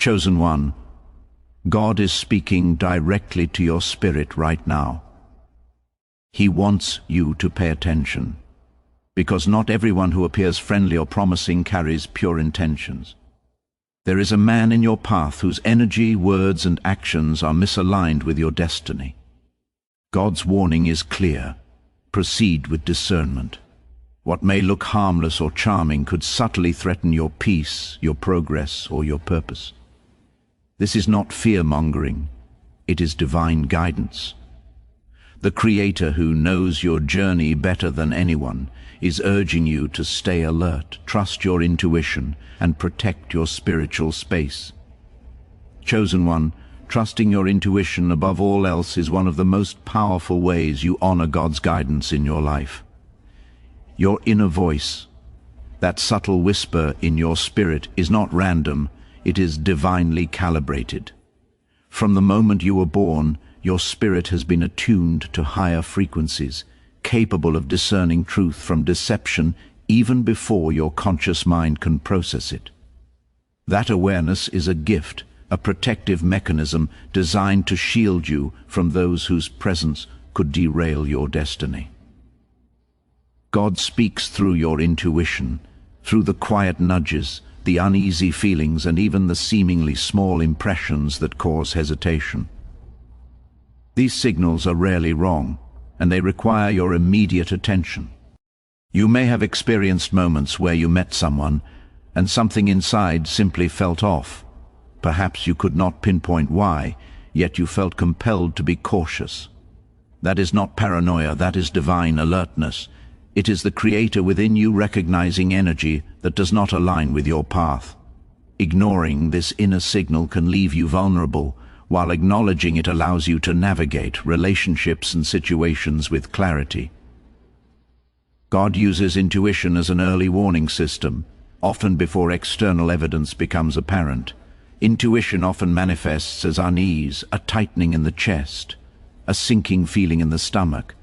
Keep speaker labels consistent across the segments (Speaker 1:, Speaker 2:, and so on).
Speaker 1: Chosen one, God is speaking directly to your spirit right now. He wants you to pay attention, because not everyone who appears friendly or promising carries pure intentions. There is a man in your path whose energy, words, and actions are misaligned with your destiny. God's warning is clear. Proceed with discernment. What may look harmless or charming could subtly threaten your peace, your progress, or your purpose. This is not fear-mongering. It is divine guidance. The Creator, who knows your journey better than anyone, is urging you to stay alert, trust your intuition, and protect your spiritual space. Chosen one, trusting your intuition above all else is one of the most powerful ways you honor God's guidance in your life. Your inner voice, that subtle whisper in your spirit, is not random, it is divinely calibrated. From the moment you were born, your spirit has been attuned to higher frequencies, capable of discerning truth from deception even before your conscious mind can process it. That awareness is a gift, a protective mechanism designed to shield you from those whose presence could derail your destiny. God speaks through your intuition, through the quiet nudges, the uneasy feelings, and even the seemingly small impressions that cause hesitation. These signals are rarely wrong, and they require your immediate attention. You may have experienced moments where you met someone, and something inside simply felt off. Perhaps you could not pinpoint why, yet you felt compelled to be cautious. That is not paranoia, that is divine alertness. It is the Creator within you recognizing energy that does not align with your path. Ignoring this inner signal can leave you vulnerable, while acknowledging it allows you to navigate relationships and situations with clarity. God uses intuition as an early warning system, often before external evidence becomes apparent. Intuition often manifests as unease, a tightening in the chest, a sinking feeling in the stomach,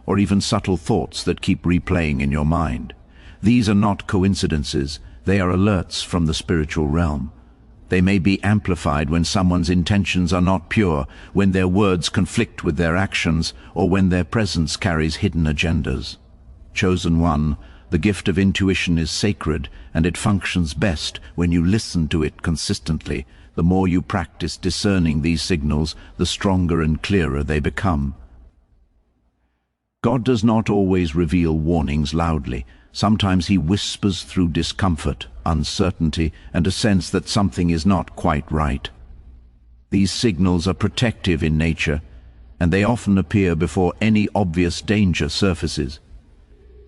Speaker 1: or even subtle thoughts that keep replaying in your mind. These are not coincidences, they are alerts from the spiritual realm. They may be amplified when someone's intentions are not pure, when their words conflict with their actions, or when their presence carries hidden agendas. Chosen one, the gift of intuition is sacred, and it functions best when you listen to it consistently. The more you practice discerning these signals, the stronger and clearer they become. God does not always reveal warnings loudly. Sometimes he whispers through discomfort, uncertainty, and a sense that something is not quite right. These signals are protective in nature, and they often appear before any obvious danger surfaces.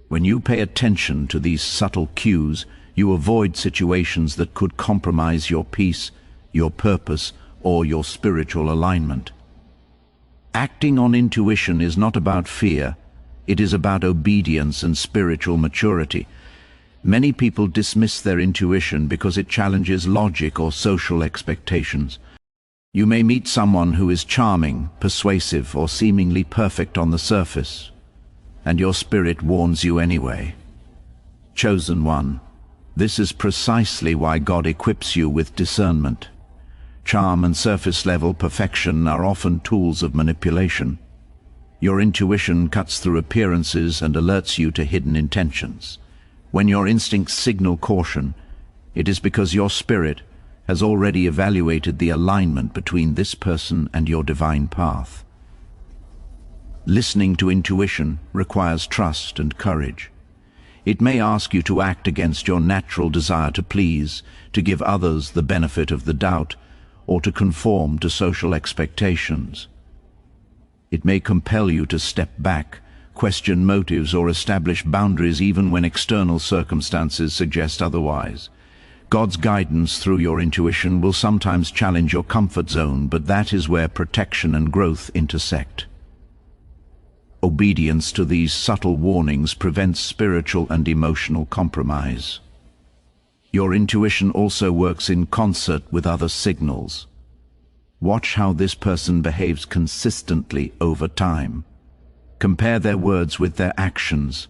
Speaker 1: When you pay attention to these subtle cues, you avoid situations that could compromise your peace, your purpose, or your spiritual alignment. Acting on intuition is not about fear. It is about obedience and spiritual maturity. Many people dismiss their intuition because it challenges logic or social expectations. You may meet someone who is charming, persuasive, or seemingly perfect on the surface, and your spirit warns you anyway. Chosen one, this is precisely why God equips you with discernment. Charm and surface-level perfection are often tools of manipulation. Your intuition cuts through appearances and alerts you to hidden intentions. When your instincts signal caution, it is because your spirit has already evaluated the alignment between this person and your divine path. Listening to intuition requires trust and courage. It may ask you to act against your natural desire to please, to give others the benefit of the doubt, or to conform to social expectations. It may compel you to step back, question motives, or establish boundaries even when external circumstances suggest otherwise. God's guidance through your intuition will sometimes challenge your comfort zone, but that is where protection and growth intersect. Obedience to these subtle warnings prevents spiritual and emotional compromise. Your intuition also works in concert with other signals. Watch how this person behaves consistently over time. Compare their words with their actions.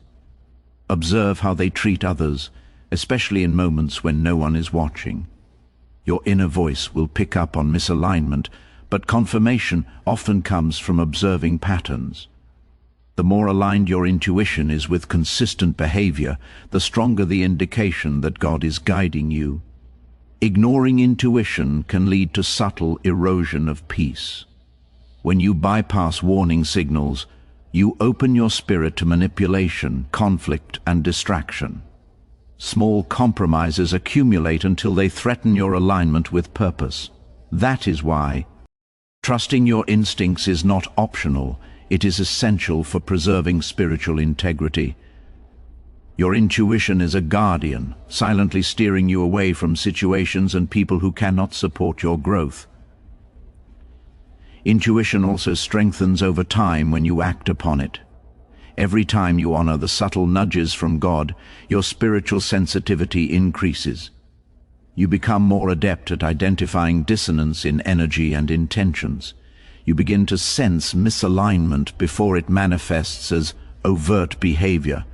Speaker 1: Observe how they treat others, especially in moments when no one is watching. Your inner voice will pick up on misalignment, but confirmation often comes from observing patterns. The more aligned your intuition is with consistent behavior, the stronger the indication that God is guiding you. Ignoring intuition can lead to subtle erosion of peace. When you bypass warning signals, you open your spirit to manipulation, conflict, and distraction. Small compromises accumulate until they threaten your alignment with purpose. That is why trusting your instincts is not optional, it is essential for preserving spiritual integrity. Your intuition is a guardian, silently steering you away from situations and people who cannot support your growth. Intuition also strengthens over time when you act upon it. Every time you honor the subtle nudges from God, your spiritual sensitivity increases. You become more adept at identifying dissonance in energy and intentions. You begin to sense misalignment before it manifests as overt behavior.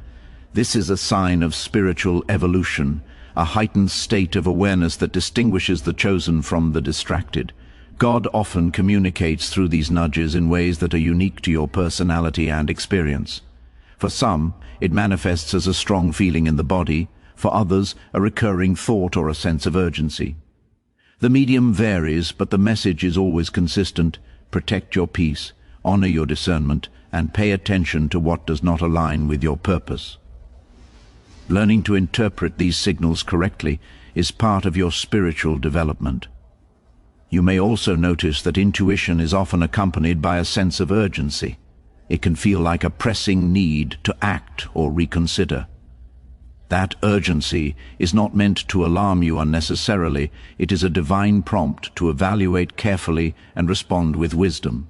Speaker 1: This is a sign of spiritual evolution, a heightened state of awareness that distinguishes the chosen from the distracted. God often communicates through these nudges in ways that are unique to your personality and experience. For some, it manifests as a strong feeling in the body. For others, a recurring thought or a sense of urgency. The medium varies, but the message is always consistent. Protect your peace, honor your discernment, and pay attention to what does not align with your purpose. Learning to interpret these signals correctly is part of your spiritual development. You may also notice that intuition is often accompanied by a sense of urgency. It can feel like a pressing need to act or reconsider. That urgency is not meant to alarm you unnecessarily. It is a divine prompt to evaluate carefully and respond with wisdom.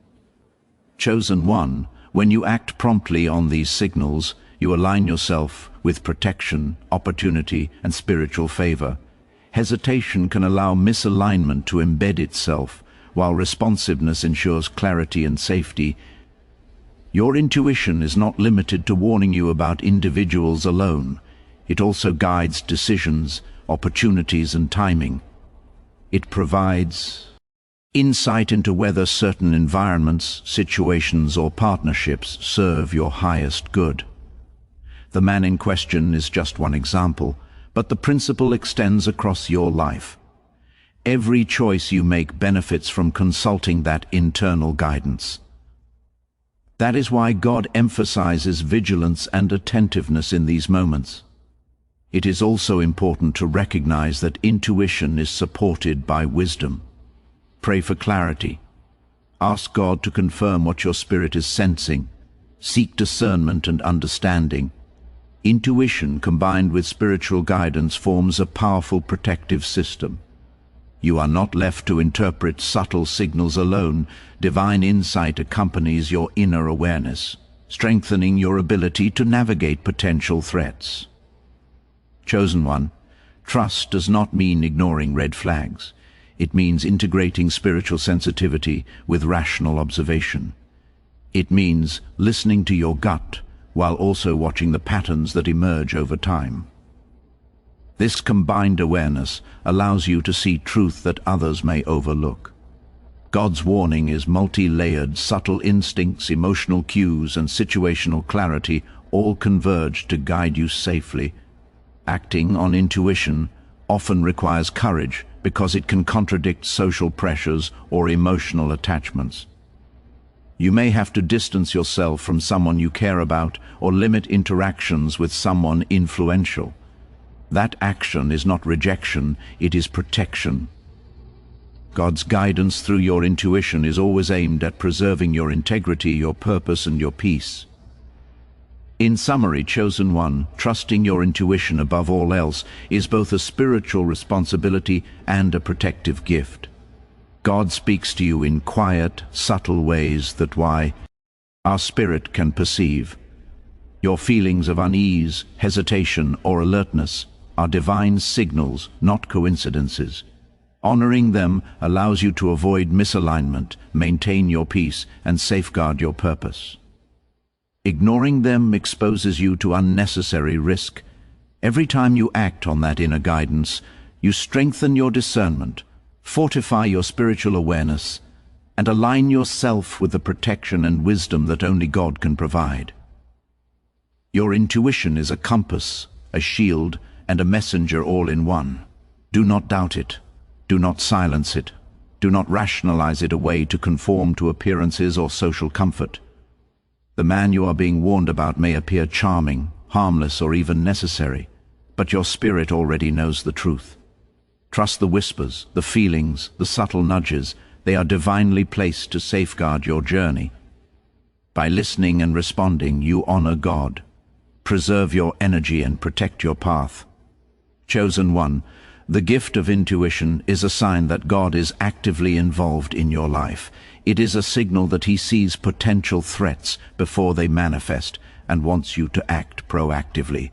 Speaker 1: Chosen one, when you act promptly on these signals, you align yourself with protection, opportunity, and spiritual favor. Hesitation can allow misalignment to embed itself, while responsiveness ensures clarity and safety. Your intuition is not limited to warning you about individuals alone. It also guides decisions, opportunities, and timing. It provides insight into whether certain environments, situations, or partnerships serve your highest good. The man in question is just one example, but the principle extends across your life. Every choice you make benefits from consulting that internal guidance. That is why God emphasizes vigilance and attentiveness in these moments. It is also important to recognize that intuition is supported by wisdom. Pray for clarity. Ask God to confirm what your spirit is sensing. Seek discernment and understanding. Intuition combined with spiritual guidance forms a powerful protective system. You are not left to interpret subtle signals alone. Divine insight accompanies your inner awareness, strengthening your ability to navigate potential threats. Chosen one, trust does not mean ignoring red flags. It means integrating spiritual sensitivity with rational observation. It means listening to your gut while also watching the patterns that emerge over time. This combined awareness allows you to see truth that others may overlook. God's warning is multi-layered. Subtle instincts, emotional cues, and situational clarity all converge to guide you safely. Acting on intuition often requires courage because it can contradict social pressures or emotional attachments. You may have to distance yourself from someone you care about or limit interactions with someone influential. That action is not rejection, it is protection. God's guidance through your intuition is always aimed at preserving your integrity, your purpose, and your peace. In summary, chosen one, trusting your intuition above all else is both a spiritual responsibility and a protective gift. God speaks to you in quiet, subtle ways that our spirit can perceive. Your feelings of unease, hesitation, or alertness are divine signals, not coincidences. Honoring them allows you to avoid misalignment, maintain your peace, and safeguard your purpose. Ignoring them exposes you to unnecessary risk. Every time you act on that inner guidance, you strengthen your discernment, Fortify your spiritual awareness and align yourself with the protection and wisdom that only God can provide. Your intuition is a compass, a shield, and a messenger all in one. Do not doubt it. Do not silence it. Do not rationalize it away to conform to appearances or social comfort. The man you are being warned about may appear charming, harmless, or even necessary, but your spirit already knows the truth. Trust the whispers, the feelings, the subtle nudges. They are divinely placed to safeguard your journey. By listening and responding, you honor God. Preserve your energy and protect your path. Chosen one, the gift of intuition is a sign that God is actively involved in your life. It is a signal that He sees potential threats before they manifest and wants you to act proactively.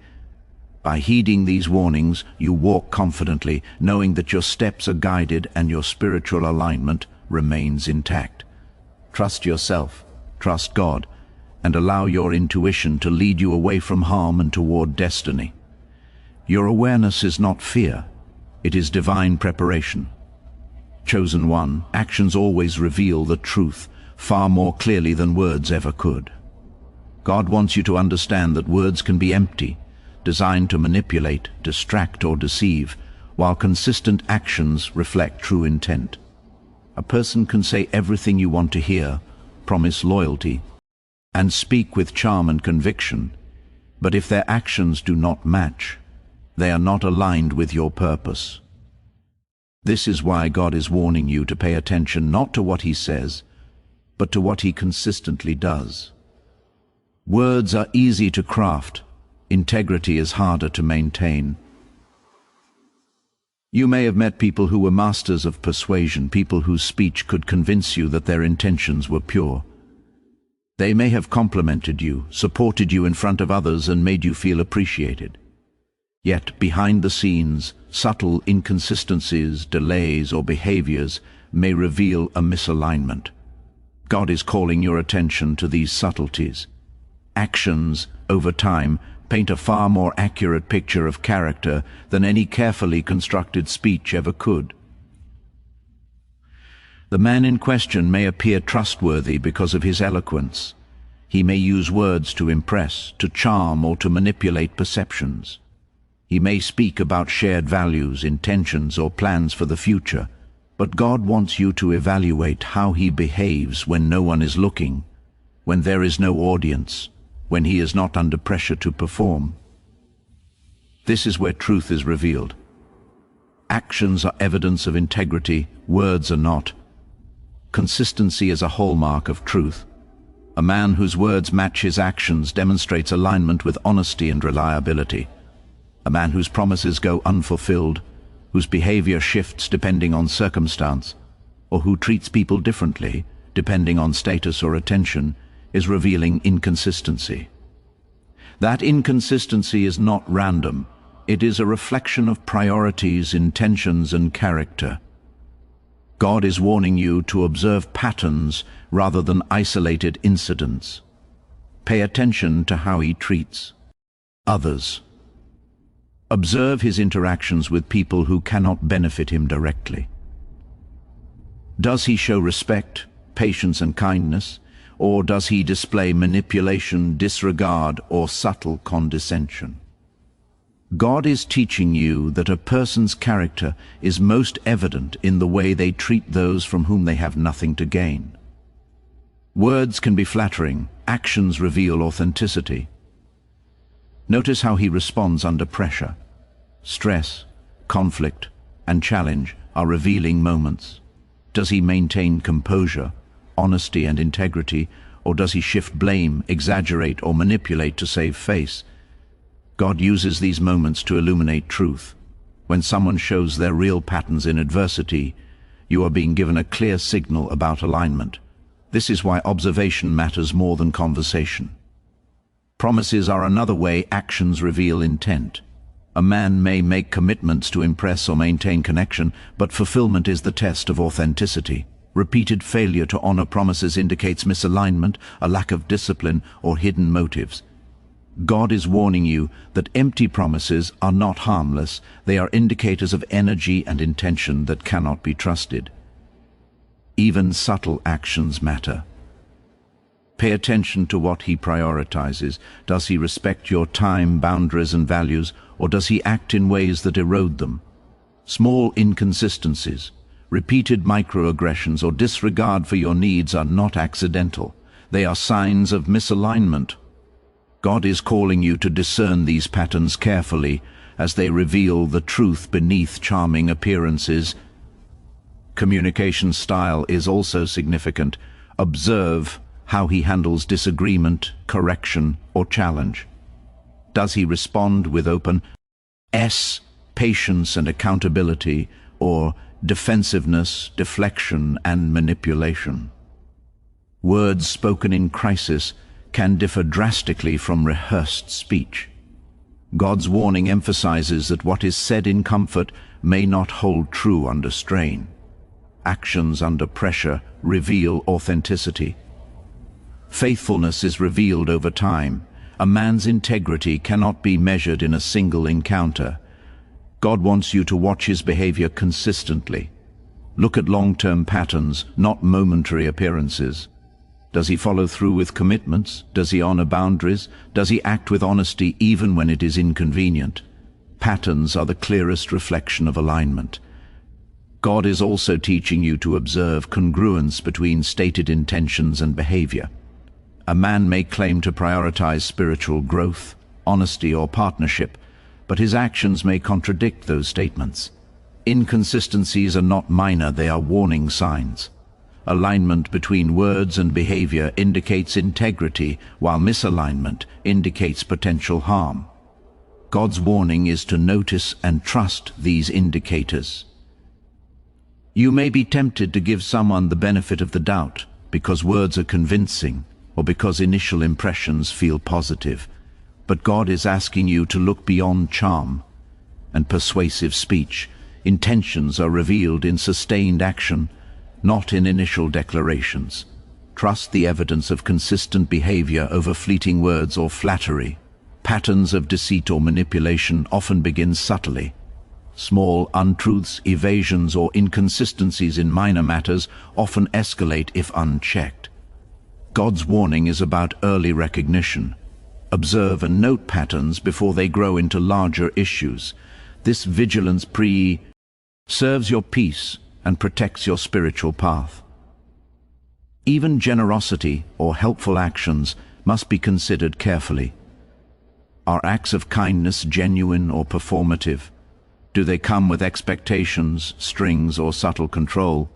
Speaker 1: By heeding these warnings, you walk confidently, knowing that your steps are guided and your spiritual alignment remains intact. Trust yourself, trust God, and allow your intuition to lead you away from harm and toward destiny. Your awareness is not fear, it is divine preparation. Chosen one, actions always reveal the truth far more clearly than words ever could. God wants you to understand that words can be empty, designed to manipulate, distract, or deceive, while consistent actions reflect true intent. A person can say everything you want to hear, promise loyalty, and speak with charm and conviction, but if their actions do not match, they are not aligned with your purpose. This is why God is warning you to pay attention not to what He says, but to what He consistently does. Words are easy to craft, integrity is harder to maintain. You may have met people who were masters of persuasion, people whose speech could convince you that their intentions were pure. They may have complimented you, supported you in front of others, and made you feel appreciated. Yet behind the scenes, subtle inconsistencies, delays, or behaviors may reveal a misalignment. God is calling your attention to these subtleties. Actions, over time, paint a far more accurate picture of character than any carefully constructed speech ever could. The man in question may appear trustworthy because of his eloquence. He may use words to impress, to charm, or to manipulate perceptions. He may speak about shared values, intentions, or plans for the future, but God wants you to evaluate how he behaves when no one is looking, when there is no audience, when he is not under pressure to perform. This is where truth is revealed. Actions are evidence of integrity, words are not. Consistency is a hallmark of truth. A man whose words match his actions demonstrates alignment with honesty and reliability. A man whose promises go unfulfilled, whose behavior shifts depending on circumstance, or who treats people differently depending on status or attention, is revealing inconsistency. That inconsistency is not random. It is a reflection of priorities, intentions, and character. God is warning you to observe patterns rather than isolated incidents. Pay attention to how he treats others. Observe his interactions with people who cannot benefit him directly. Does he show respect, patience, and kindness, or does he display manipulation, disregard, or subtle condescension? God is teaching you that a person's character is most evident in the way they treat those from whom they have nothing to gain. Words can be flattering, actions reveal authenticity. Notice how he responds under pressure. Stress, conflict, and challenge are revealing moments. Does he maintain composure, honesty, and integrity, or does he shift blame, exaggerate, or manipulate to save face? God uses these moments to illuminate truth. When someone shows their real patterns in adversity, you are being given a clear signal about alignment. This is why observation matters more than conversation. Promises are another way actions reveal intent. A man may make commitments to impress or maintain connection, but fulfillment is the test of authenticity. Repeated failure to honor promises indicates misalignment, a lack of discipline, or hidden motives. God is warning you that empty promises are not harmless. They are indicators of energy and intention that cannot be trusted. Even subtle actions matter. Pay attention to what he prioritizes. Does he respect your time, boundaries, and values, or does he act in ways that erode them? Small inconsistencies, repeated microaggressions, or disregard for your needs are not accidental. They are signs of misalignment. God is calling you to discern these patterns carefully as they reveal the truth beneath charming appearances. Communication style is also significant. Observe how he handles disagreement, correction, or challenge. Does he respond with openness, patience, and accountability, or defensiveness, deflection, and manipulation? Words spoken in crisis can differ drastically from rehearsed speech. God's warning emphasizes that what is said in comfort may not hold true under strain. Actions under pressure reveal authenticity. Faithfulness is revealed over time. A man's integrity cannot be measured in a single encounter. God wants you to watch his behavior consistently. Look at long-term patterns, not momentary appearances. Does he follow through with commitments? Does he honor boundaries? Does he act with honesty even when it is inconvenient? Patterns are the clearest reflection of alignment. God is also teaching you to observe congruence between stated intentions and behavior. A man may claim to prioritize spiritual growth, honesty, or partnership, but his actions may contradict those statements. Inconsistencies are not minor, they are warning signs. Alignment between words and behavior indicates integrity, while misalignment indicates potential harm. God's warning is to notice and trust these indicators. You may be tempted to give someone the benefit of the doubt because words are convincing or because initial impressions feel positive. But God is asking you to look beyond charm and persuasive speech. Intentions are revealed in sustained action, not in initial declarations. Trust the evidence of consistent behavior over fleeting words or flattery. Patterns of deceit or manipulation often begin subtly. Small untruths, evasions, or inconsistencies in minor matters often escalate if unchecked. God's warning is about early recognition. Observe and note patterns before they grow into larger issues. This vigilance serves your peace and protects your spiritual path. Even generosity or helpful actions must be considered carefully. Are acts of kindness genuine or performative? Do they come with expectations, strings, or subtle control?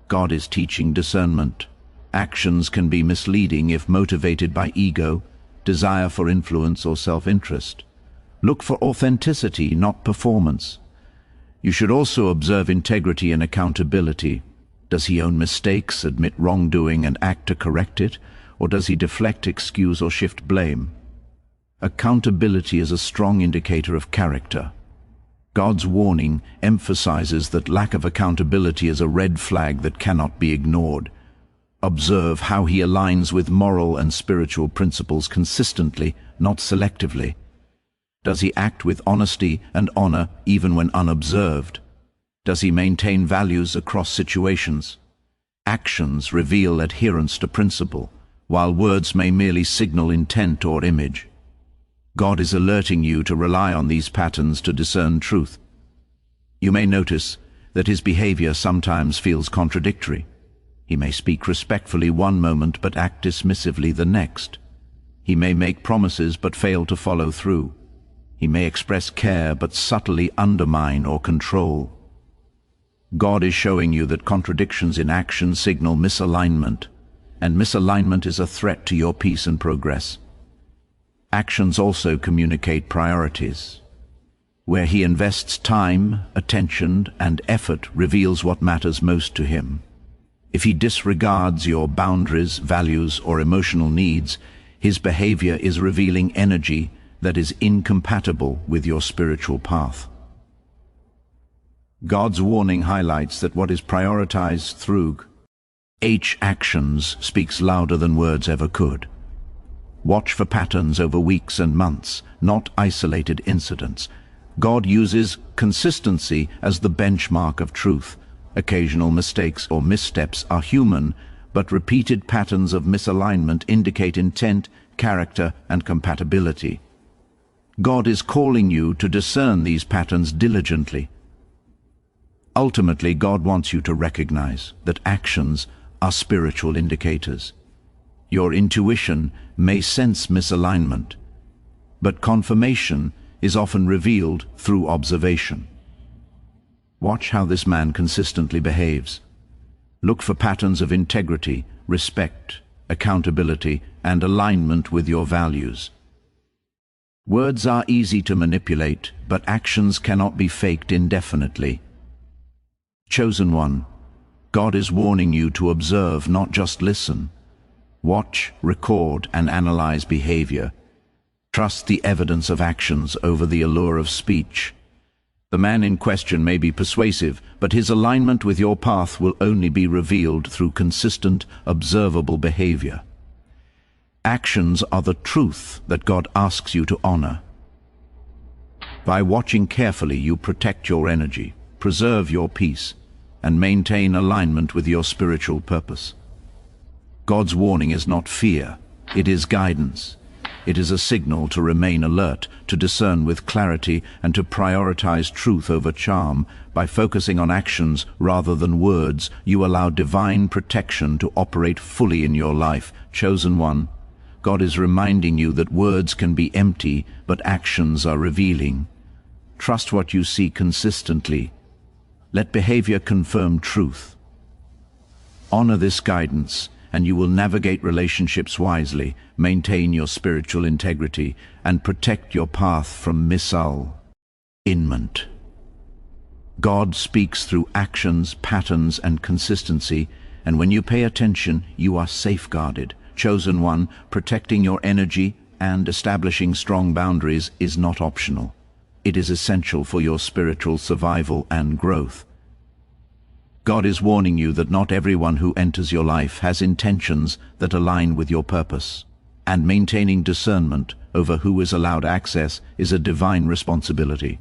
Speaker 1: God is teaching discernment. Actions can be misleading if motivated by ego, desire for influence, or self-interest. Look for authenticity, not performance. You should also observe integrity and accountability. Does he own mistakes, admit wrongdoing, and act to correct it? Or does he deflect, excuse, or shift blame? Accountability is a strong indicator of character. God's warning emphasizes that lack of accountability is a red flag that cannot be ignored. Observe how he aligns with moral and spiritual principles consistently, not selectively. Does he act with honesty and honor even when unobserved? Does he maintain values across situations? Actions reveal adherence to principle, while words may merely signal intent or image. God is alerting you to rely on these patterns to discern truth. You may notice that his behavior sometimes feels contradictory. He may speak respectfully one moment but act dismissively the next. He may make promises but fail to follow through. He may express care but subtly undermine or control. God is showing you that contradictions in action signal misalignment, and misalignment is a threat to your peace and progress. Actions also communicate priorities. Where he invests time, attention, and effort reveals what matters most to him. If he disregards your boundaries, values, or emotional needs, his behavior is revealing energy that is incompatible with your spiritual path. God's warning highlights that what is prioritized through actions speaks louder than words ever could. Watch for patterns over weeks and months, not isolated incidents. God uses consistency as the benchmark of truth. Occasional mistakes or missteps are human, but repeated patterns of misalignment indicate intent, character, and compatibility. God is calling you to discern these patterns diligently. Ultimately, God wants you to recognize that actions are spiritual indicators. Your intuition may sense misalignment, but confirmation is often revealed through observation. Watch how this man consistently behaves. Look for patterns of integrity, respect, accountability, and alignment with your values. Words are easy to manipulate, but actions cannot be faked indefinitely. Chosen one, God is warning you to observe, not just listen. Watch, record, and analyze behavior. Trust the evidence of actions over the allure of speech. The man in question may be persuasive, but his alignment with your path will only be revealed through consistent, observable behavior. Actions are the truth that God asks you to honor. By watching carefully, you protect your energy, preserve your peace, and maintain alignment with your spiritual purpose. God's warning is not fear, it is guidance. It is a signal to remain alert, to discern with clarity, and to prioritize truth over charm. By focusing on actions rather than words, you allow divine protection to operate fully in your life. Chosen one, God is reminding you that words can be empty, but actions are revealing. Trust what you see consistently. Let behavior confirm truth. Honor this guidance, and you will navigate relationships wisely, maintain your spiritual integrity, and protect your path from misalignment. God speaks through actions, patterns, and consistency, and when you pay attention, you are safeguarded. Chosen one, protecting your energy and establishing strong boundaries is not optional. It is essential for your spiritual survival and growth. God is warning you that not everyone who enters your life has intentions that align with your purpose, and maintaining discernment over who is allowed access is a divine responsibility.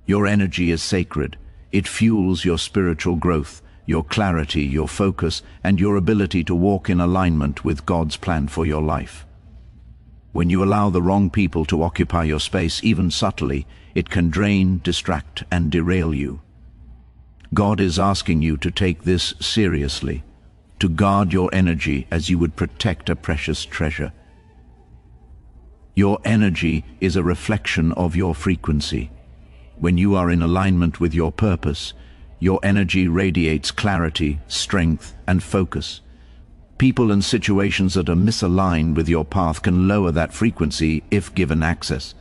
Speaker 1: Your energy is sacred. It fuels your spiritual growth, your clarity, your focus, and your ability to walk in alignment with God's plan for your life. When you allow the wrong people to occupy your space, even subtly, it can drain, distract, and derail you. God is asking you to take this seriously, to guard your energy as you would protect a precious treasure. Your energy is a reflection of your frequency. When you are in alignment with your purpose, your energy radiates clarity, strength, and focus. People and situations that are misaligned with your path can lower that frequency if given access.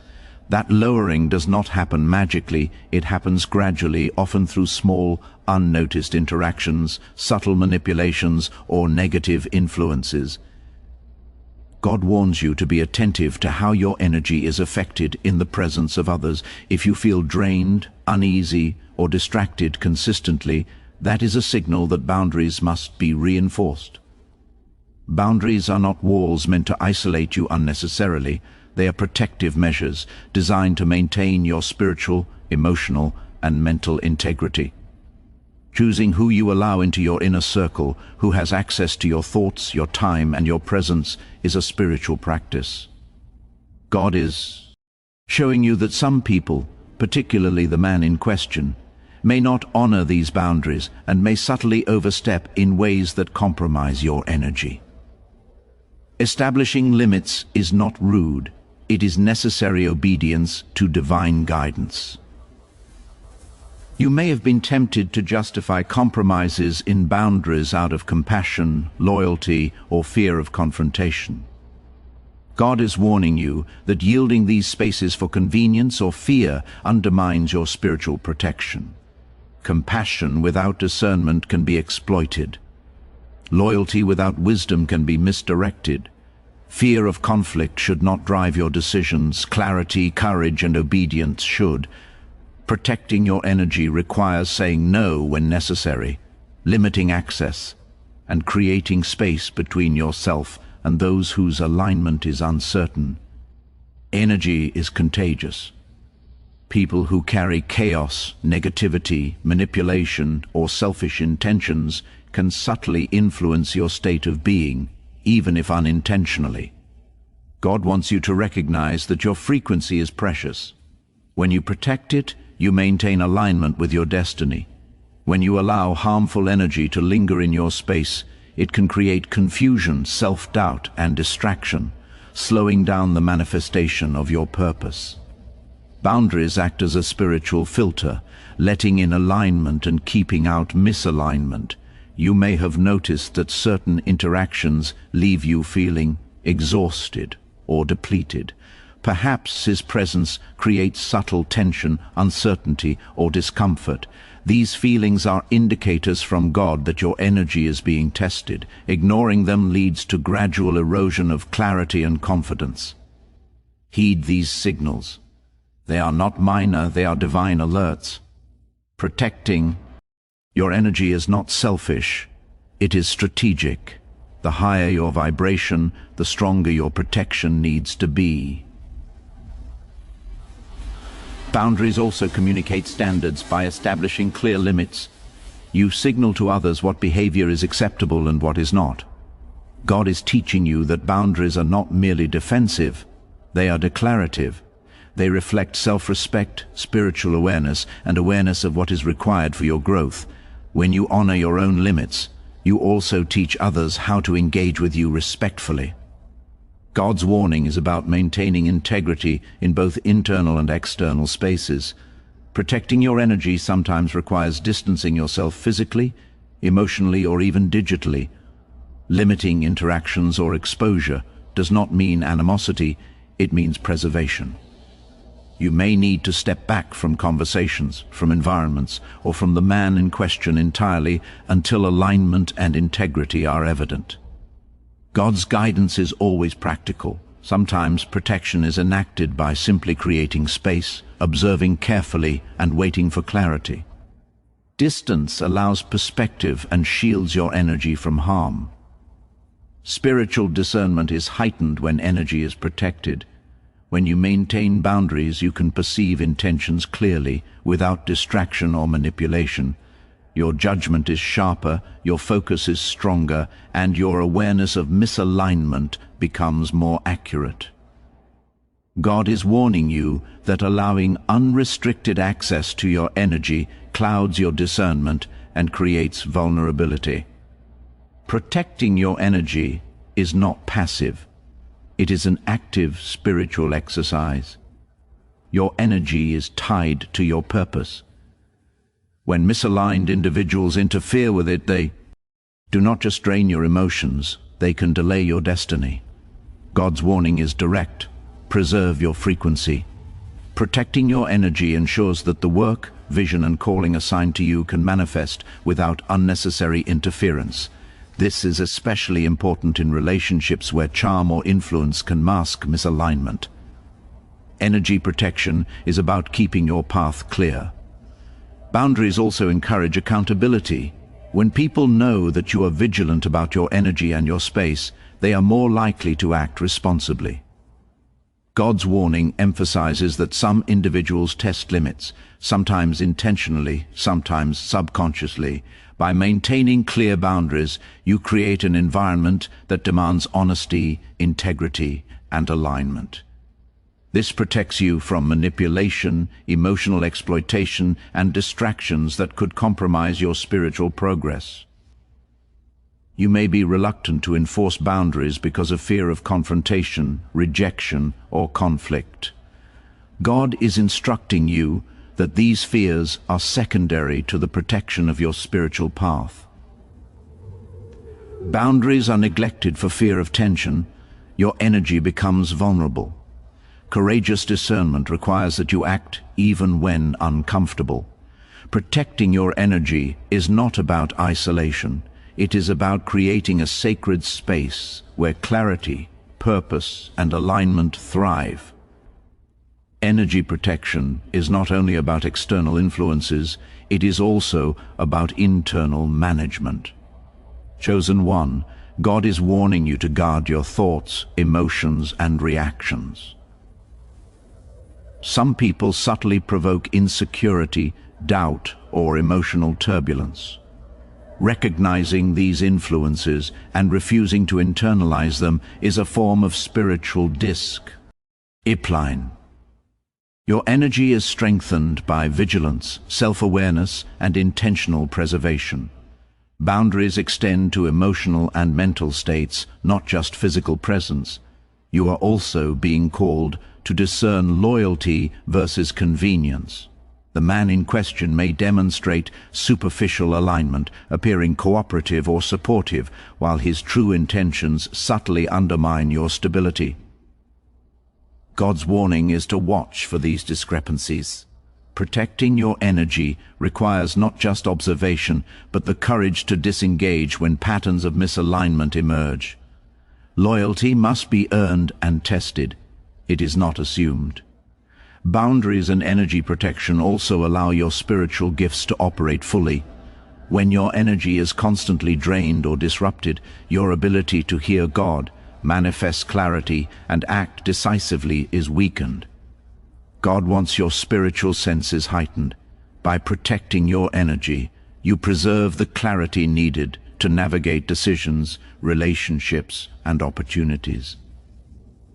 Speaker 1: That lowering does not happen magically, it happens gradually, often through small, unnoticed interactions, subtle manipulations, or negative influences. God warns you to be attentive to how your energy is affected in the presence of others. If you feel drained, uneasy, or distracted consistently, that is a signal that boundaries must be reinforced. Boundaries are not walls meant to isolate you unnecessarily. They are protective measures designed to maintain your spiritual, emotional, and mental integrity. Choosing who you allow into your inner circle, who has access to your thoughts, your time, and your presence, is a spiritual practice. God is showing you that some people, particularly the man in question, may not honor these boundaries and may subtly overstep in ways that compromise your energy. Establishing limits is not rude. It is necessary obedience to divine guidance. You may have been tempted to justify compromises in boundaries out of compassion, loyalty, or fear of confrontation. God is warning you that yielding these spaces for convenience or fear undermines your spiritual protection. Compassion without discernment can be exploited. Loyalty without wisdom can be misdirected. Fear of conflict should not drive your decisions. Clarity, courage, and obedience should. Protecting your energy requires saying no when necessary, limiting access, and creating space between yourself and those whose alignment is uncertain. Energy is contagious. People who carry chaos, negativity, manipulation, or selfish intentions can subtly influence your state of being, even if unintentionally. God wants you to recognize that your frequency is precious. When you protect it, you maintain alignment with your destiny. When you allow harmful energy to linger in your space, it can create confusion, self-doubt, and distraction, slowing down the manifestation of your purpose. Boundaries act as a spiritual filter, letting in alignment and keeping out misalignment. You may have noticed that certain interactions leave you feeling exhausted or depleted. Perhaps his presence creates subtle tension, uncertainty, or discomfort. These feelings are indicators from God that your energy is being tested. Ignoring them leads to gradual erosion of clarity and confidence. Heed these signals. They are not minor, they are divine alerts. Protecting your energy is not selfish, it is strategic. The higher your vibration, the stronger your protection needs to be. Boundaries also communicate standards by establishing clear limits. You signal to others what behavior is acceptable and what is not. God is teaching you that boundaries are not merely defensive, they are declarative. They reflect self-respect, spiritual awareness, and awareness of what is required for your growth. When you honor your own limits, you also teach others how to engage with you respectfully. God's warning is about maintaining integrity in both internal and external spaces. Protecting your energy sometimes requires distancing yourself physically, emotionally, or even digitally. Limiting interactions or exposure does not mean animosity, it means preservation. You may need to step back from conversations, from environments, or from the man in question entirely until alignment and integrity are evident. God's guidance is always practical. Sometimes protection is enacted by simply creating space, observing carefully, and waiting for clarity. Distance allows perspective and shields your energy from harm. Spiritual discernment is heightened when energy is protected. When you maintain boundaries, you can perceive intentions clearly, without distraction or manipulation. Your judgment is sharper, your focus is stronger, and your awareness of misalignment becomes more accurate. God is warning you that allowing unrestricted access to your energy clouds your discernment and creates vulnerability. Protecting your energy is not passive. It is an active spiritual exercise. Your energy is tied to your purpose. When misaligned individuals interfere with it, they do not just drain your emotions, they can delay your destiny. God's warning is direct. Preserve your frequency. Protecting your energy ensures that the work, vision, and calling assigned to you can manifest without unnecessary interference. This is especially important in relationships where charm or influence can mask misalignment. Energy protection is about keeping your path clear. Boundaries also encourage accountability. When people know that you are vigilant about your energy and your space, they are more likely to act responsibly. God's warning emphasizes that some individuals test limits, sometimes intentionally, sometimes subconsciously. By maintaining clear boundaries, you create an environment that demands honesty, integrity, and alignment. This protects you from manipulation, emotional exploitation, and distractions that could compromise your spiritual progress. You may be reluctant to enforce boundaries because of fear of confrontation, rejection, or conflict. God is instructing you that these fears are secondary to the protection of your spiritual path. Boundaries are neglected for fear of tension, your energy becomes vulnerable. Courageous discernment requires that you act even when uncomfortable. Protecting your energy is not about isolation. It is about creating a sacred space where clarity, purpose, and alignment thrive. Energy protection is not only about external influences, it is also about internal management. Chosen one, God is warning you to guard your thoughts, emotions, and reactions. Some people subtly provoke insecurity, doubt, or emotional turbulence. Recognizing these influences and refusing to internalize them is a form of spiritual discipline. Your energy is strengthened by vigilance, self-awareness, and intentional preservation. Boundaries extend to emotional and mental states, not just physical presence. You are also being called to discern loyalty versus convenience. The man in question may demonstrate superficial alignment, appearing cooperative or supportive, while his true intentions subtly undermine your stability. God's warning is to watch for these discrepancies. Protecting your energy requires not just observation, but the courage to disengage when patterns of misalignment emerge. Loyalty must be earned and tested. It is not assumed. Boundaries and energy protection also allow your spiritual gifts to operate fully. When your energy is constantly drained or disrupted, your ability to hear God, manifest clarity, and act decisively is weakened. God wants your spiritual senses heightened. By protecting your energy, you preserve the clarity needed to navigate decisions, relationships, and opportunities.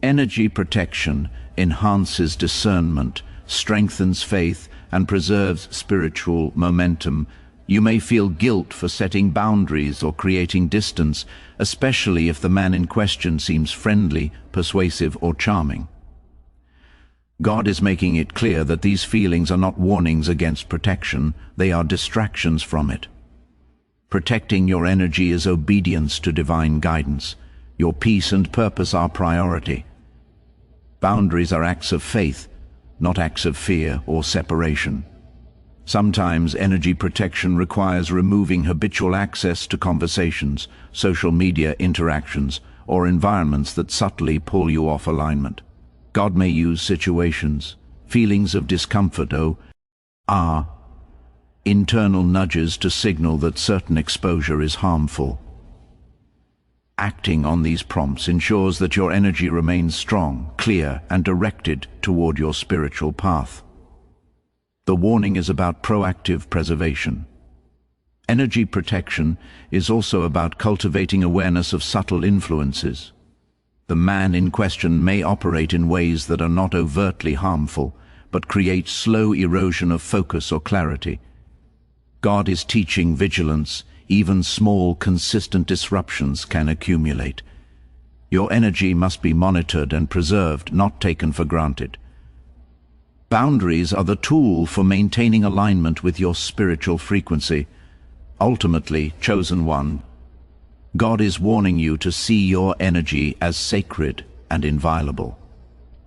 Speaker 1: Energy protection enhances discernment, strengthens faith, and preserves spiritual momentum. You may feel guilt for setting boundaries or creating distance, especially if the man in question seems friendly, persuasive, or charming. God is making it clear that these feelings are not warnings against protection, they are distractions from it. Protecting your energy is obedience to divine guidance. Your peace and purpose are priority. Boundaries are acts of faith, not acts of fear or separation. Sometimes energy protection requires removing habitual access to conversations, social media interactions, or environments that subtly pull you off alignment. God may use situations, feelings of discomfort, internal nudges to signal that certain exposure is harmful. Acting on these prompts ensures that your energy remains strong, clear, and directed toward your spiritual path. The warning is about proactive preservation. Energy protection is also about cultivating awareness of subtle influences. The man in question may operate in ways that are not overtly harmful, but create slow erosion of focus or clarity. God is teaching vigilance. Even small, consistent disruptions can accumulate. Your energy must be monitored and preserved, not taken for granted. Boundaries are the tool for maintaining alignment with your spiritual frequency. Ultimately, chosen one, God is warning you to see your energy as sacred and inviolable.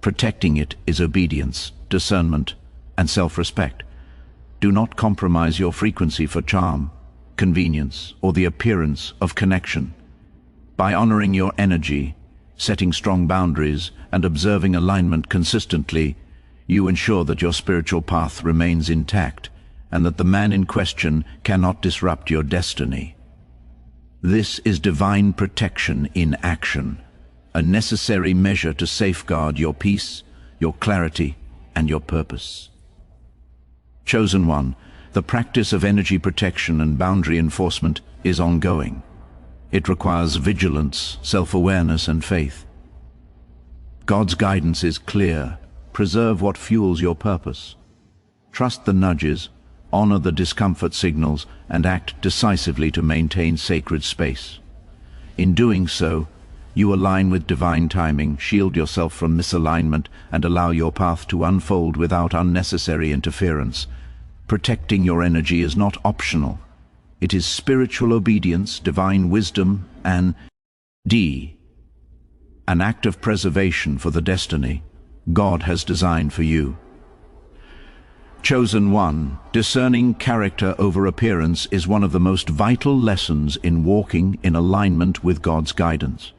Speaker 1: Protecting it is obedience, discernment, and self-respect. Do not compromise your frequency for charm, convenience, or the appearance of connection. By honoring your energy, setting strong boundaries, and observing alignment consistently, you ensure that your spiritual path remains intact and that the man in question cannot disrupt your destiny. This is divine protection in action, a necessary measure to safeguard your peace, your clarity, and your purpose. Chosen one, the practice of energy protection and boundary enforcement is ongoing. It requires vigilance, self-awareness, and faith. God's guidance is clear. Preserve what fuels your purpose. Trust the nudges, honor the discomfort signals, and act decisively to maintain sacred space. In doing so, you align with divine timing, shield yourself from misalignment, and allow your path to unfold without unnecessary interference. Protecting your energy is not optional. It is spiritual obedience, divine wisdom, and an act of preservation for the destiny God has designed for you. Chosen one, discerning character over appearance is one of the most vital lessons in walking in alignment with God's guidance.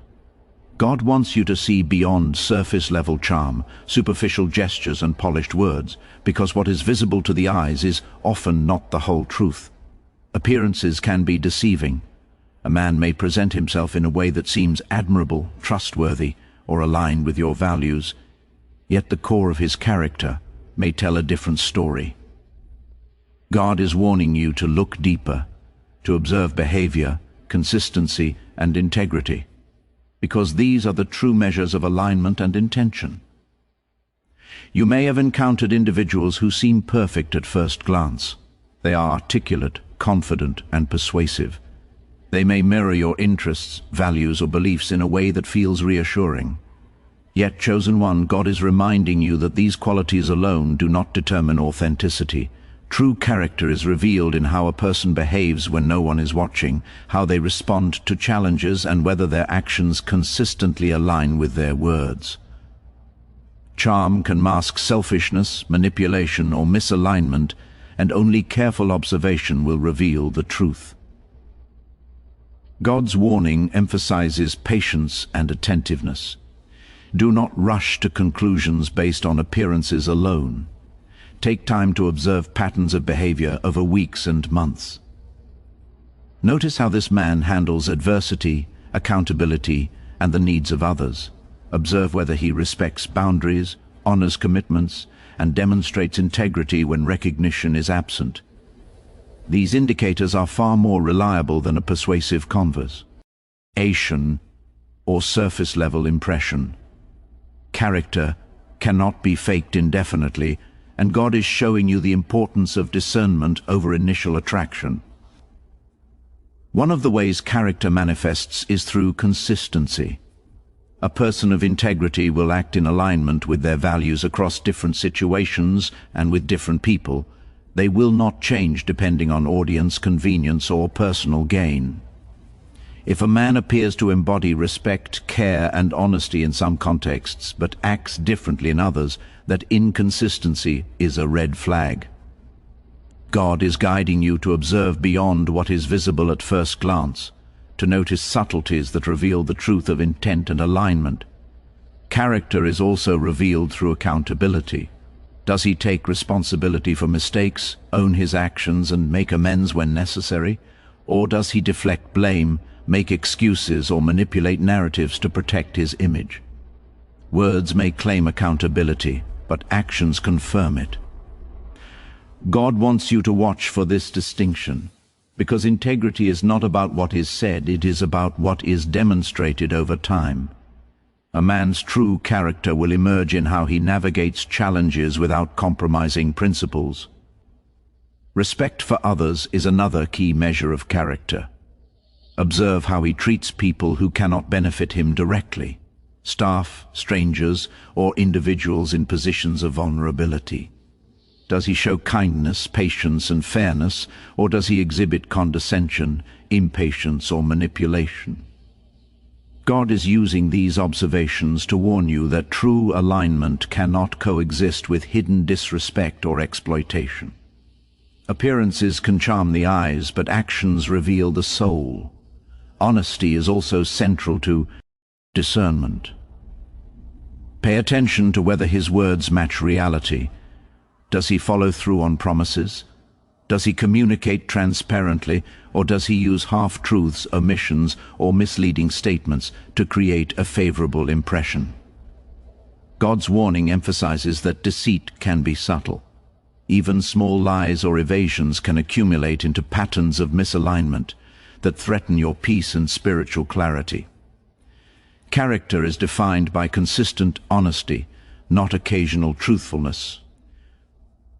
Speaker 1: God wants you to see beyond surface-level charm, superficial gestures, and polished words, because what is visible to the eyes is often not the whole truth. Appearances can be deceiving. A man may present himself in a way that seems admirable, trustworthy, or aligned with your values, yet the core of his character may tell a different story. God is warning you to look deeper, to observe behavior, consistency, and integrity, because these are the true measures of alignment and intention. You may have encountered individuals who seem perfect at first glance. They are articulate, confident, and persuasive. They may mirror your interests, values, or beliefs in a way that feels reassuring. Yet, chosen one, God is reminding you that these qualities alone do not determine authenticity. True character is revealed in how a person behaves when no one is watching, how they respond to challenges, and whether their actions consistently align with their words. Charm can mask selfishness, manipulation, or misalignment, and only careful observation will reveal the truth. God's warning emphasizes patience and attentiveness. Do not rush to conclusions based on appearances alone. Take time to observe patterns of behavior over weeks and months. Notice how this man handles adversity, accountability, and the needs of others. Observe whether he respects boundaries, honors commitments, and demonstrates integrity when recognition is absent. These indicators are far more reliable than a persuasive conversation or surface-level impression. Character cannot be faked indefinitely, and God is showing you the importance of discernment over initial attraction. One of the ways character manifests is through consistency. A person of integrity will act in alignment with their values across different situations and with different people. They will not change depending on audience, convenience, or personal gain. If a man appears to embody respect, care, and honesty in some contexts, but acts differently in others, that inconsistency is a red flag. God is guiding you to observe beyond what is visible at first glance, to notice subtleties that reveal the truth of intent and alignment. Character is also revealed through accountability. Does he take responsibility for mistakes, own his actions, and make amends when necessary? Or does he deflect blame, make excuses, or manipulate narratives to protect his image? Words may claim accountability, but actions confirm it. God wants you to watch for this distinction, because integrity is not about what is said, it is about what is demonstrated over time. A man's true character will emerge in how he navigates challenges without compromising principles. Respect for others is another key measure of character. Observe how he treats people who cannot benefit him directly, staff, strangers, or individuals in positions of vulnerability. Does he show kindness, patience, and fairness, or does he exhibit condescension, impatience, or manipulation? God is using these observations to warn you that true alignment cannot coexist with hidden disrespect or exploitation. Appearances can charm the eyes, but actions reveal the soul. Honesty is also central to discernment. Pay attention to whether his words match reality. Does he follow through on promises? Does he communicate transparently, or does he use half-truths, omissions, or misleading statements to create a favorable impression? God's warning emphasizes that deceit can be subtle. Even small lies or evasions can accumulate into patterns of misalignment that threaten your peace and spiritual clarity. Character is defined by consistent honesty, not occasional truthfulness.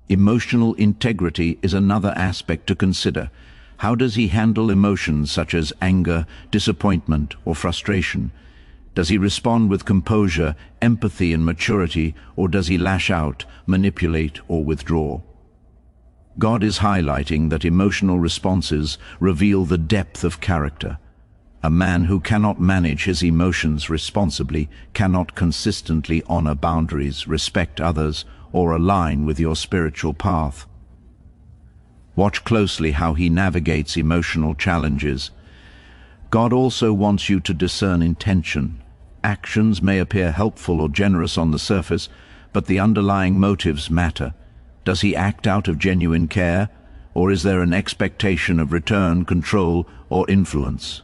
Speaker 1: Emotional integrity is another aspect to consider. How does he handle emotions such as anger, disappointment, or frustration? Does he respond with composure, empathy, and maturity, or does he lash out, manipulate, or withdraw? God is highlighting that emotional responses reveal the depth of character. A man who cannot manage his emotions responsibly cannot consistently honor boundaries, respect others, or align with your spiritual path. Watch closely how he navigates emotional challenges. God also wants you to discern intention. Actions may appear helpful or generous on the surface, but the underlying motives matter. Does he act out of genuine care, or is there an expectation of return, control, or influence?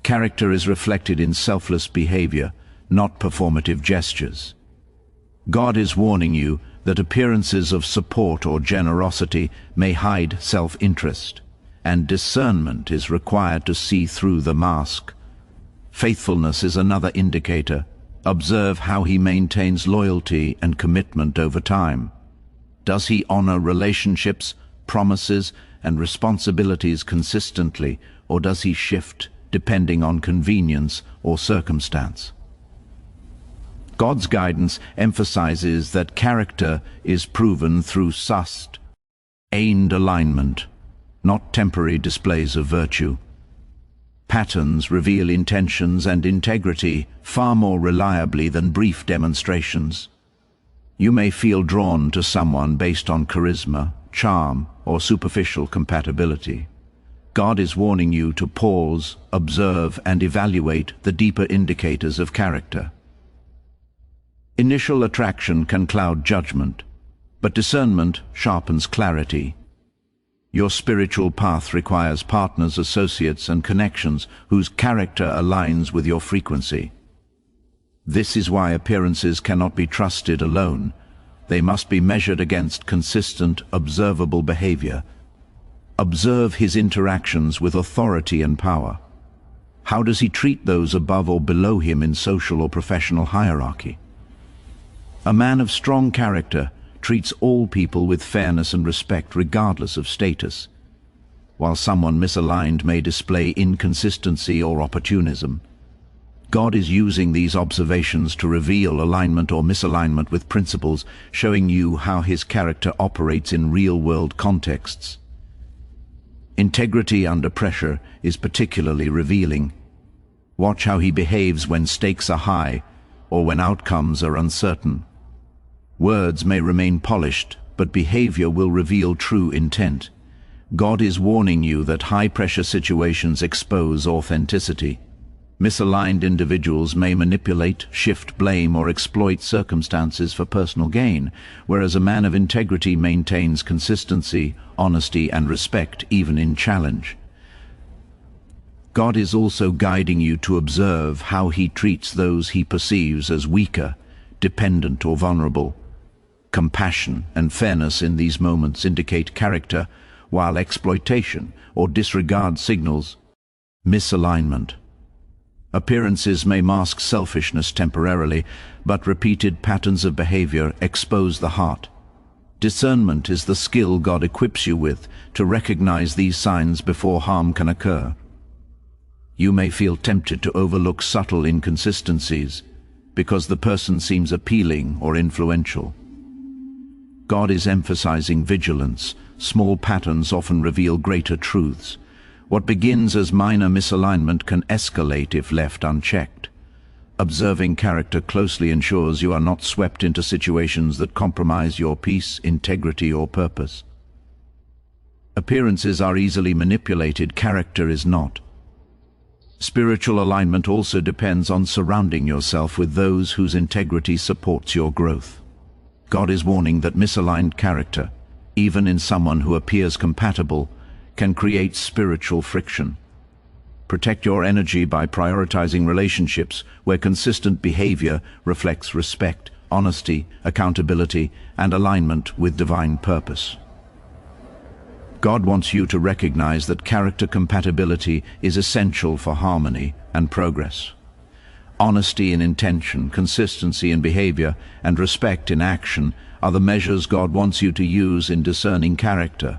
Speaker 1: Character is reflected in selfless behavior, not performative gestures. God is warning you that appearances of support or generosity may hide self-interest, and discernment is required to see through the mask. Faithfulness is another indicator. Observe how he maintains loyalty and commitment over time. Does he honor relationships, promises, and responsibilities consistently, or does he shift depending on convenience or circumstance? God's guidance emphasizes that character is proven through sustained alignment, not temporary displays of virtue. Patterns reveal intentions and integrity far more reliably than brief demonstrations. You may feel drawn to someone based on charisma, charm, or superficial compatibility. God is warning you to pause, observe, and evaluate the deeper indicators of character. Initial attraction can cloud judgment, but discernment sharpens clarity. Your spiritual path requires partners, associates, and connections whose character aligns with your frequency. This is why appearances cannot be trusted alone. They must be measured against consistent, observable behavior. Observe his interactions with authority and power. How does he treat those above or below him in social or professional hierarchy? A man of strong character treats all people with fairness and respect regardless of status, while someone misaligned may display inconsistency or opportunism. God is using these observations to reveal alignment or misalignment with principles, showing you how his character operates in real-world contexts. Integrity under pressure is particularly revealing. Watch how he behaves when stakes are high or when outcomes are uncertain. Words may remain polished, but behavior will reveal true intent. God is warning you that high-pressure situations expose authenticity. Misaligned individuals may manipulate, shift blame, or exploit circumstances for personal gain, whereas a man of integrity maintains consistency, honesty, and respect even in challenge. God is also guiding you to observe how he treats those he perceives as weaker, dependent, or vulnerable. Compassion and fairness in these moments indicate character, while exploitation or disregard signals misalignment. Appearances may mask selfishness temporarily, but repeated patterns of behavior expose the heart. Discernment is the skill God equips you with to recognize these signs before harm can occur. You may feel tempted to overlook subtle inconsistencies because the person seems appealing or influential. God is emphasizing vigilance. Small patterns often reveal greater truths. What begins as minor misalignment can escalate if left unchecked. Observing character closely ensures you are not swept into situations that compromise your peace, integrity, or purpose. Appearances are easily manipulated, character is not. Spiritual alignment also depends on surrounding yourself with those whose integrity supports your growth. God is warning that misaligned character, even in someone who appears compatible, can create spiritual friction. Protect your energy by prioritizing relationships where consistent behavior reflects respect, honesty, accountability, and alignment with divine purpose. God wants you to recognize that character compatibility is essential for harmony and progress. Honesty in intention, consistency in behavior, and respect in action are the measures God wants you to use in discerning character.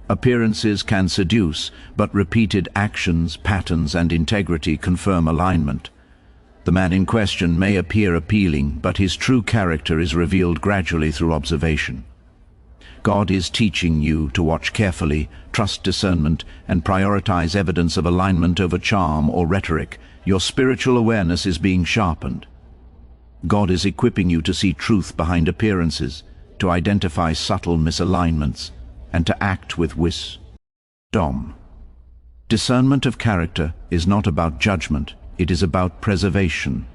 Speaker 1: Appearances can seduce, but repeated actions, patterns, and integrity confirm alignment. The man in question may appear appealing, but his true character is revealed gradually through observation. God is teaching you to watch carefully, trust discernment, and prioritize evidence of alignment over charm or rhetoric. Your spiritual awareness is being sharpened. God is equipping you to see truth behind appearances, to identify subtle misalignments, and to act with wisdom. Discernment of character is not about judgment, it is about preservation.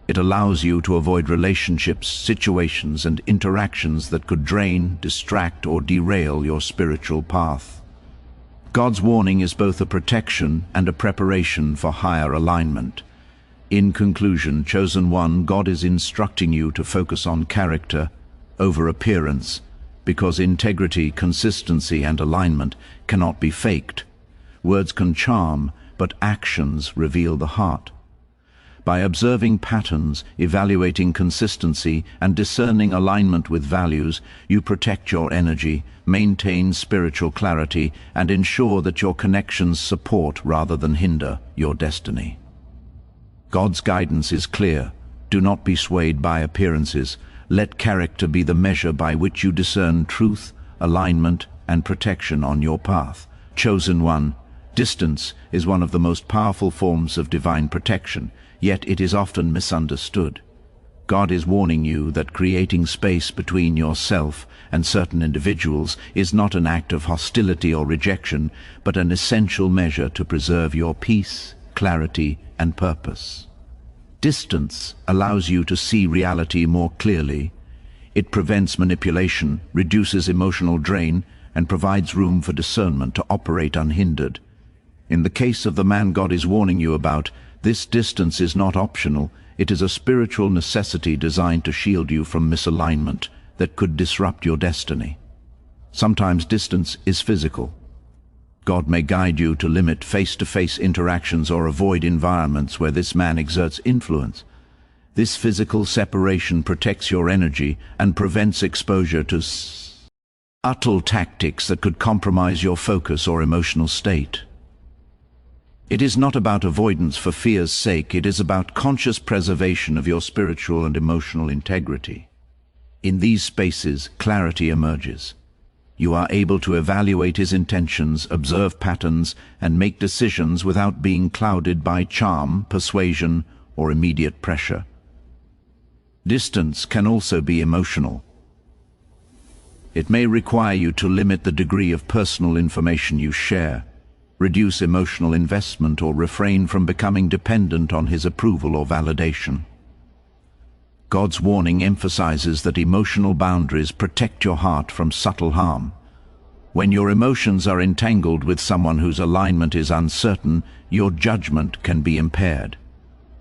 Speaker 1: It allows you to avoid relationships, situations, and interactions that could drain, distract, or derail your spiritual path. God's warning is both a protection and a preparation for higher alignment. In conclusion, Chosen One, God is instructing you to focus on character over appearance, because integrity, consistency, and alignment cannot be faked. Words can charm, but actions reveal the heart. By observing patterns, evaluating consistency, and discerning alignment with values, you protect your energy, maintain spiritual clarity, and ensure that your connections support rather than hinder your destiny. God's guidance is clear. Do not be swayed by appearances. Let character be the measure by which you discern truth, alignment, and protection on your path. Chosen One, distance is one of the most powerful forms of divine protection, yet it is often misunderstood. God is warning you that creating space between yourself and certain individuals is not an act of hostility or rejection, but an essential measure to preserve your peace, clarity, and purpose. Distance allows you to see reality more clearly. It prevents manipulation, reduces emotional drain, and provides room for discernment to operate unhindered. In the case of the man God is warning you about, this distance is not optional. It is a spiritual necessity designed to shield you from misalignment that could disrupt your destiny. Sometimes distance is physical. God may guide you to limit face-to-face interactions or avoid environments where this man exerts influence. This physical separation protects your energy and prevents exposure to subtle tactics that could compromise your focus or emotional state. It is not about avoidance for fear's sake, it is about conscious preservation of your spiritual and emotional integrity. In these spaces, clarity emerges. You are able to evaluate his intentions, observe patterns, and make decisions without being clouded by charm, persuasion, or immediate pressure. Distance can also be emotional. It may require you to limit the degree of personal information you share, reduce emotional investment, or refrain from becoming dependent on his approval or validation. God's warning emphasizes that emotional boundaries protect your heart from subtle harm. When your emotions are entangled with someone whose alignment is uncertain, your judgment can be impaired.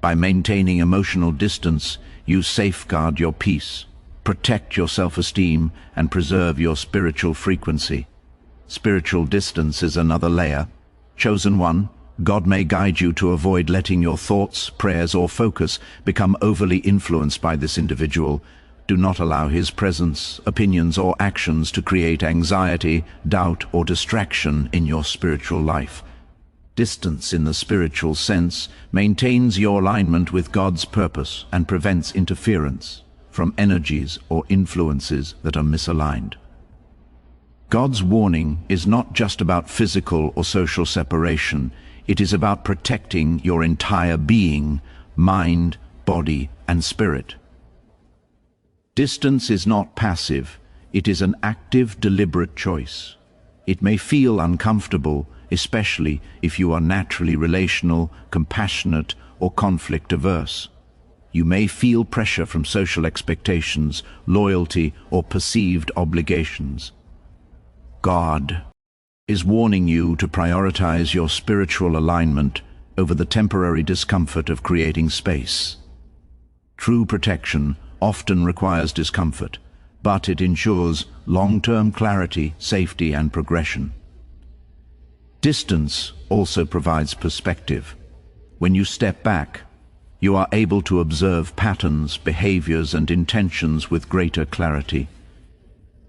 Speaker 1: By maintaining emotional distance, you safeguard your peace, protect your self-esteem, and preserve your spiritual frequency. Spiritual distance is another layer. Chosen One, God may guide you to avoid letting your thoughts, prayers, or focus become overly influenced by this individual. Do not allow his presence, opinions, or actions to create anxiety, doubt, or distraction in your spiritual life. Distance in the spiritual sense maintains your alignment with God's purpose and prevents interference from energies or influences that are misaligned. God's warning is not just about physical or social separation. It is about protecting your entire being, mind, body, and spirit. Distance is not passive. It is an active, deliberate choice. It may feel uncomfortable, especially if you are naturally relational, compassionate, or conflict-averse. You may feel pressure from social expectations, loyalty, or perceived obligations. God is warning you to prioritize your spiritual alignment over the temporary discomfort of creating space. True protection often requires discomfort, but it ensures long-term clarity, safety, and progression. Distance also provides perspective. When you step back, you are able to observe patterns, behaviors, and intentions with greater clarity.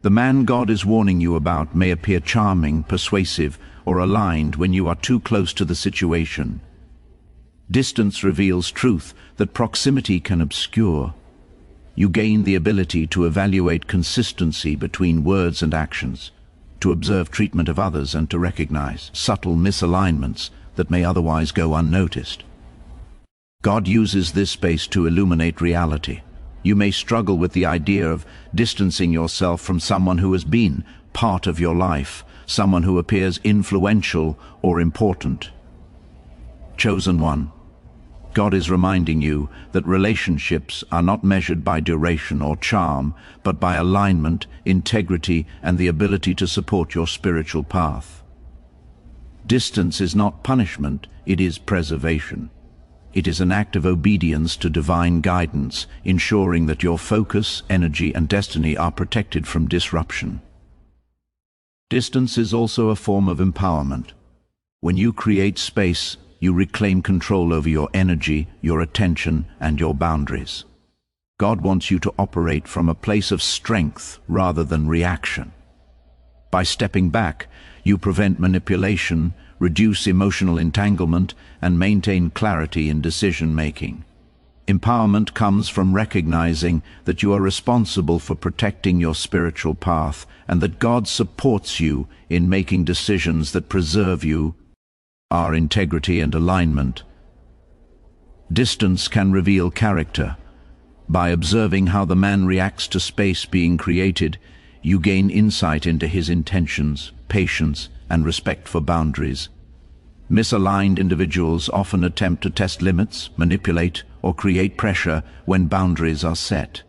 Speaker 1: The man God is warning you about may appear charming, persuasive, or aligned when you are too close to the situation. Distance reveals truth that proximity can obscure. You gain the ability to evaluate consistency between words and actions, to observe treatment of others, and to recognize subtle misalignments that may otherwise go unnoticed. God uses this space to illuminate reality. You may struggle with the idea of distancing yourself from someone who has been part of your life, someone who appears influential or important. Chosen One, God is reminding you that relationships are not measured by duration or charm, but by alignment, integrity, and the ability to support your spiritual path. Distance is not punishment, it is preservation. It is an act of obedience to divine guidance, ensuring that your focus, energy, and destiny are protected from disruption. Distance is also a form of empowerment. When you create space, you reclaim control over your energy, your attention, and your boundaries. God wants you to operate from a place of strength rather than reaction. By stepping back, you prevent manipulation, reduce emotional entanglement, and maintain clarity in decision-making. Empowerment comes from recognizing that you are responsible for protecting your spiritual path and that God supports you in making decisions that preserve our integrity and alignment. Distance can reveal character. By observing how the man reacts to space being created, you gain insight into his intentions, patience, and respect for boundaries. Misaligned individuals often attempt to test limits, manipulate, or create pressure when boundaries are set.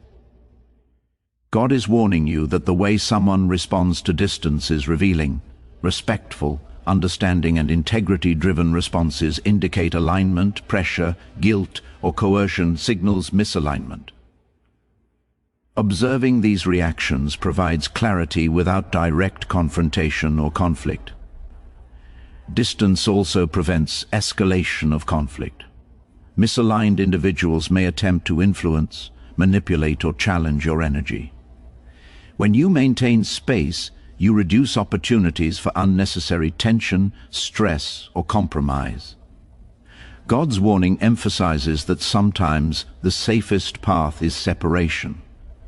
Speaker 1: God is warning you that the way someone responds to distance is revealing. Respectful, understanding, and integrity-driven responses indicate alignment, pressure, guilt, or coercion signals misalignment. Observing these reactions provides clarity without direct confrontation or conflict. Distance also prevents escalation of conflict. Misaligned individuals may attempt to influence, manipulate, or challenge your energy. When you maintain space, you reduce opportunities for unnecessary tension, stress, or compromise. God's warning emphasizes that sometimes the safest path is separation,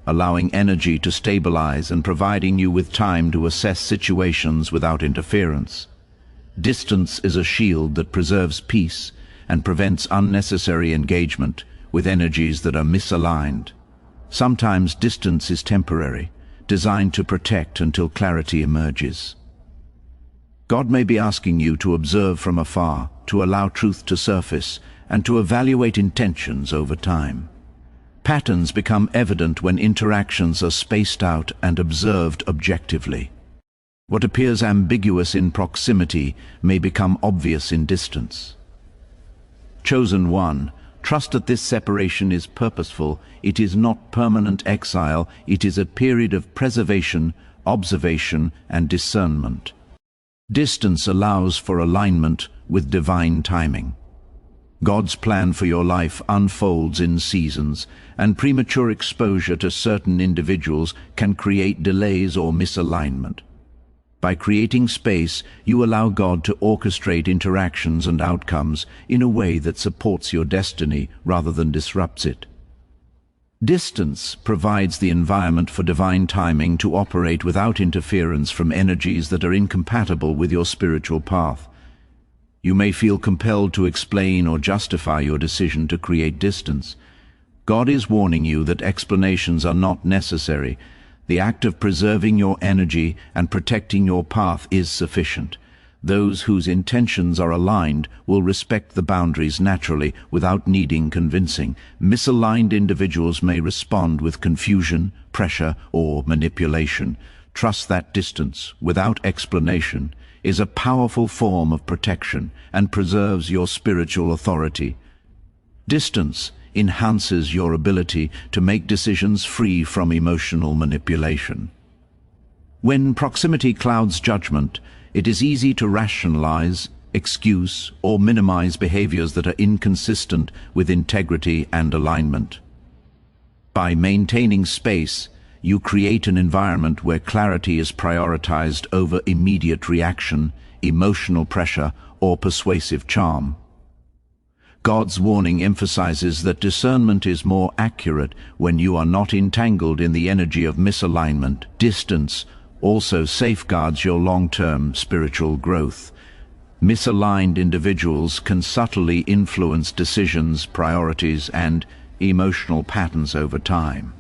Speaker 1: allowing energy to stabilize and providing you with time to assess situations without interference. Distance is a shield that preserves peace and prevents unnecessary engagement with energies that are misaligned. Sometimes distance is temporary, designed to protect until clarity emerges. God may be asking you to observe from afar, to allow truth to surface, and to evaluate intentions over time. Patterns become evident when interactions are spaced out and observed objectively. What appears ambiguous in proximity may become obvious in distance. Chosen one, trust that this separation is purposeful. It is not permanent exile. It is a period of preservation, observation, and discernment. Distance allows for alignment with divine timing. God's plan for your life unfolds in seasons, and premature exposure to certain individuals can create delays or misalignment. By creating space, you allow God to orchestrate interactions and outcomes in a way that supports your destiny rather than disrupts it. Distance provides the environment for divine timing to operate without interference from energies that are incompatible with your spiritual path. You may feel compelled to explain or justify your decision to create distance. God is warning you that explanations are not necessary. The act of preserving your energy and protecting your path is sufficient. Those whose intentions are aligned will respect the boundaries naturally without needing convincing. Misaligned individuals may respond with confusion, pressure, or manipulation. Trust that distance, without explanation, is a powerful form of protection and preserves your spiritual authority. Distance enhances your ability to make decisions free from emotional manipulation. When proximity clouds judgment, it is easy to rationalize, excuse, or minimize behaviors that are inconsistent with integrity and alignment. By maintaining space, you create an environment where clarity is prioritized over immediate reaction, emotional pressure, or persuasive charm. God's warning emphasizes that discernment is more accurate when you are not entangled in the energy of misalignment. Distance also safeguards your long-term spiritual growth. Misaligned individuals can subtly influence decisions, priorities, and emotional patterns over time.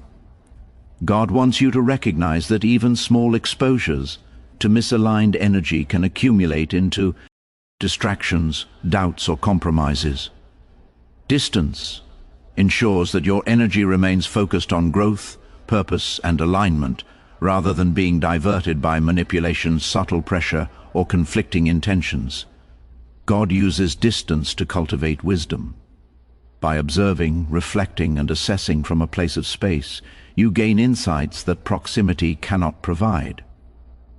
Speaker 1: God wants you to recognize that even small exposures to misaligned energy can accumulate into distractions, doubts, or compromises. Distance ensures that your energy remains focused on growth, purpose, and alignment, rather than being diverted by manipulation, subtle pressure, or conflicting intentions. God uses distance to cultivate wisdom. By observing, reflecting, and assessing from a place of space, you gain insights that proximity cannot provide.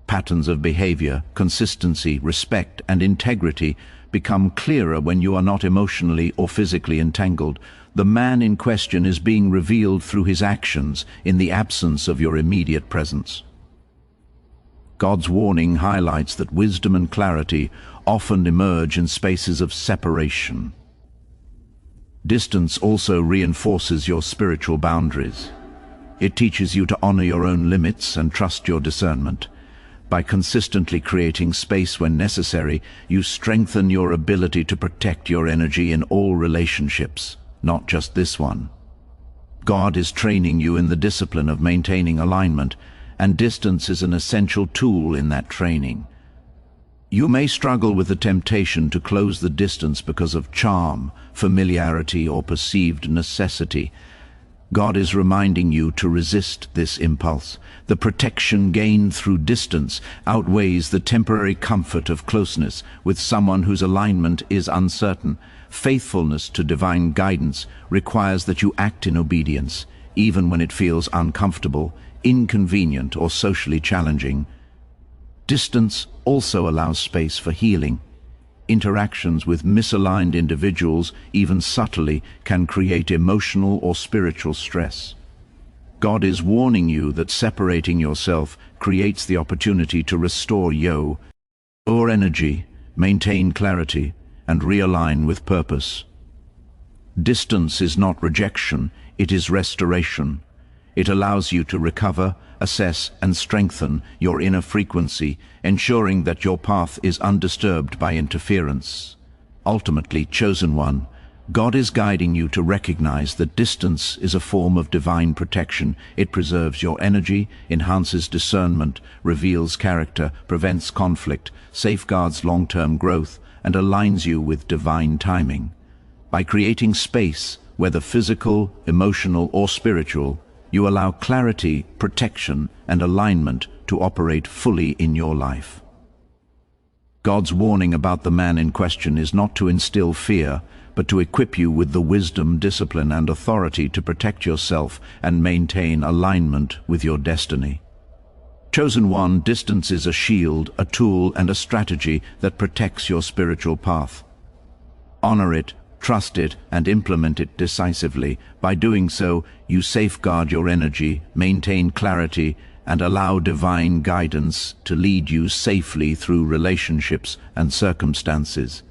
Speaker 1: Patterns of behavior, consistency, respect, and integrity become clearer when you are not emotionally or physically entangled. The man in question is being revealed through his actions in the absence of your immediate presence. God's warning highlights that wisdom and clarity often emerge in spaces of separation. Distance also reinforces your spiritual boundaries. It teaches you to honor your own limits and trust your discernment. By consistently creating space when necessary, you strengthen your ability to protect your energy in all relationships, not just this one. God is training you in the discipline of maintaining alignment, and distance is an essential tool in that training. You may struggle with the temptation to close the distance because of charm, familiarity, or perceived necessity. God is reminding you to resist this impulse. The protection gained through distance outweighs the temporary comfort of closeness with someone whose alignment is uncertain. Faithfulness to divine guidance requires that you act in obedience, even when it feels uncomfortable, inconvenient, or socially challenging. Distance also allows space for healing. Interactions with misaligned individuals, even subtly, can create emotional or spiritual stress. God is warning you that separating yourself creates the opportunity to restore your energy, maintain clarity, and realign with purpose. Distance is not rejection, it is restoration. It allows you to recover, assess, and strengthen your inner frequency, ensuring that your path is undisturbed by interference. Ultimately, chosen one, God is guiding you to recognize that distance is a form of divine protection. It preserves your energy, enhances discernment, reveals character, prevents conflict, safeguards long-term growth, and aligns you with divine timing. By creating space, whether physical, emotional, or spiritual, you allow clarity, protection, and alignment to operate fully in your life. God's warning about the man in question is not to instill fear, but to equip you with the wisdom, discipline, and authority to protect yourself and maintain alignment with your destiny. Chosen one, distance is a shield, a tool, and a strategy that protects your spiritual path. Honor it, trust it, and implement it decisively. By doing so, you safeguard your energy, maintain clarity, and allow divine guidance to lead you safely through relationships and circumstances.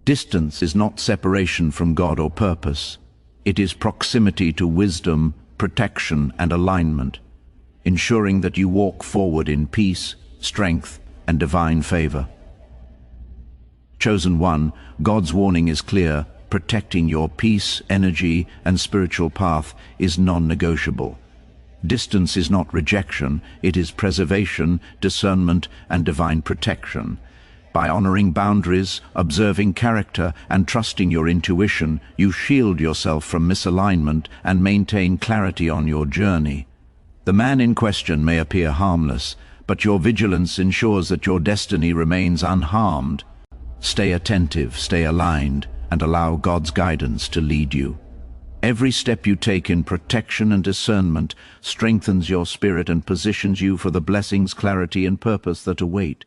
Speaker 1: Distance is not separation from God or purpose. It is proximity to wisdom, protection, and alignment, ensuring that you walk forward in peace, strength, and divine favor. Chosen one, God's warning is clear. Protecting your peace, energy, and spiritual path is non-negotiable. Distance is not rejection, it is preservation, discernment, and divine protection. By honoring boundaries, observing character, and trusting your intuition, you shield yourself from misalignment and maintain clarity on your journey. The man in question may appear harmless, but your vigilance ensures that your destiny remains unharmed. Stay attentive, stay aligned, and allow God's guidance to lead you. Every step you take in protection and discernment strengthens your spirit and positions you for the blessings, clarity, and purpose that await.